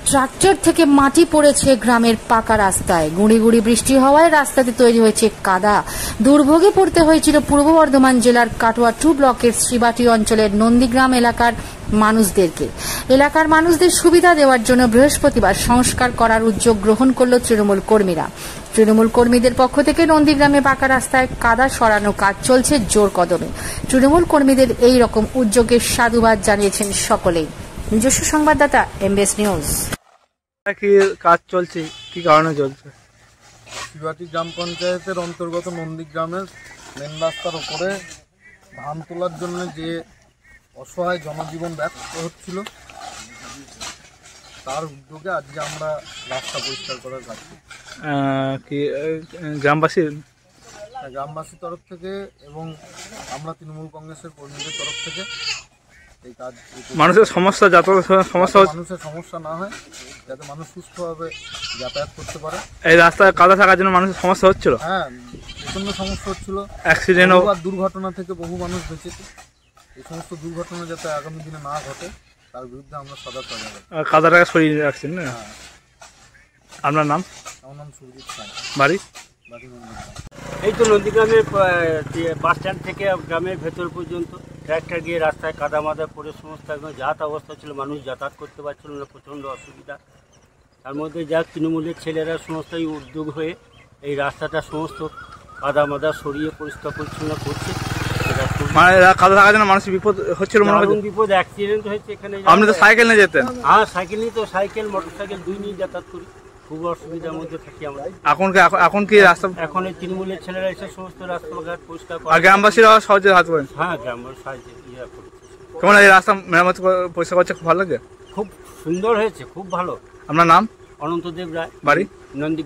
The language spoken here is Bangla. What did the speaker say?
ট্রাক্টর থেকে মাটি পড়েছে গ্রামের পাকা রাস্তায়। গুঁড়ি গুঁড়ি বৃষ্টি হওয়ায় রাস্তাতে তৈরি হয়েছে কাদা। দুর্ভোগে পড়তে হয়েছিল পূর্ব বর্ধমান জেলার কাটোয়া 2 ব্লকের শ্রীবাটি অঞ্চলের নন্দীগ্রাম এলাকার মানুষদেরকে। এলাকার মানুষদের সুবিধা দেওয়ার জন্য বৃহস্পতিবার সংস্কার করার উদ্যোগ গ্রহণ করল তৃণমূল কর্মীরা। তৃণমূল কর্মীদের পক্ষ থেকে নন্দীগ্রামে পাকা রাস্তায় কাদা সরানো কাজ চলছে জোর কদমে। তৃণমূল কর্মীদের এই রকম উদ্যোগের সাধুবাদ জানিয়েছেন সকলেই। নিজস্ব সংবাদদাতা এমবিএস নিউজ। কি কাজ চলছে, কি কারণে চলছে? শিবাটি গ্রাম পঞ্চায়েতের অন্তর্গত নন্দীগ্রামের মেন রাস্তার ওপরে ধান তোলার জন্য যে অসহায় জনজীবন ব্যস্ত হচ্ছিল, তার উদ্যোগে আজকে আমরা রাস্তা পরিষ্কার করার কাজ করছি। কি গ্রামবাসীর তরফ থেকে এবং আমরা তৃণমূল কংগ্রেসের কর্মীদের তরফ থেকে এই কাজ। মানুষের সমস্যা, মানুষের সমস্যা না হয়, যাতে মানুষ সুস্থভাবে যাতায়াত করতে পারে। এই রাস্তায় কাদা থাকার জন্য মানুষের সমস্যা হচ্ছিল। হ্যাঁ, প্রচন্ড সমস্যা হচ্ছিল। অ্যাক্সিডেন্ট ও দুর্ঘটনা থেকে বহু মানুষ বেঁচেছে। এই সমস্ত দুর্ঘটনা যাতে আগামী দিনে না ঘটে, তার বিরুদ্ধে আমরা সজাগ থাকবো। কাদাটাকে সরিয়ে রাখছেন না? হ্যাঁ। আপনার নাম? আমার নাম সুরজিৎ সাঁই। বাড়ি? এই তো নন্দীগ্রামের বাস স্ট্যান্ড থেকে গ্রামের ভেতর পর্যন্ত ট্র্যাক্টর গিয়ে রাস্তায় কাদা মাদা পড়ে সমস্ত একদম যাত অবস্থা ছিল, মানুষ যাতায়াত করতে পারছিল না, প্রচণ্ড অসুবিধা। তার মধ্যে যা তৃণমূলের ছেলেরা সমস্তই উদ্যোগ হয়ে এই রাস্তাটা সমস্ত কাদা মাদা সরিয়ে পরিষ্কার পরিচ্ছন্ন করছে। কাদা থাকার জন্য মানুষের বিপদ হচ্ছিল, বিপদ, অ্যাক্সিডেন্ট হয়েছে এখানে। আপনি তো সাইকেল নিয়ে যেতেন? হ্যাঁ, সাইকেল নিয়ে, তো সাইকেল মোটরসাইকেল দুই নিয়ে যাতায়াত করি। খুব অসুবিধার মধ্যে থাকি আমরা। এখন কি রাস্তা, এখন এই তৃণমূলের ছেলেরা এসে সমস্ত রাস্তাঘাট পরিষ্কার করে। আর গ্রামবাসীরাও সহজে হাত পারেন? হ্যাঁ, গ্রামের সাহায্যে করছে। কেমন এই রাস্তা মেরামত পরিষ্কার করছে? খুব ভালো লাগে, খুব সুন্দর হয়েছে, খুব ভালো। আপনার নাম? অনন্তদেব রায়। বাড়ি? নন্দী।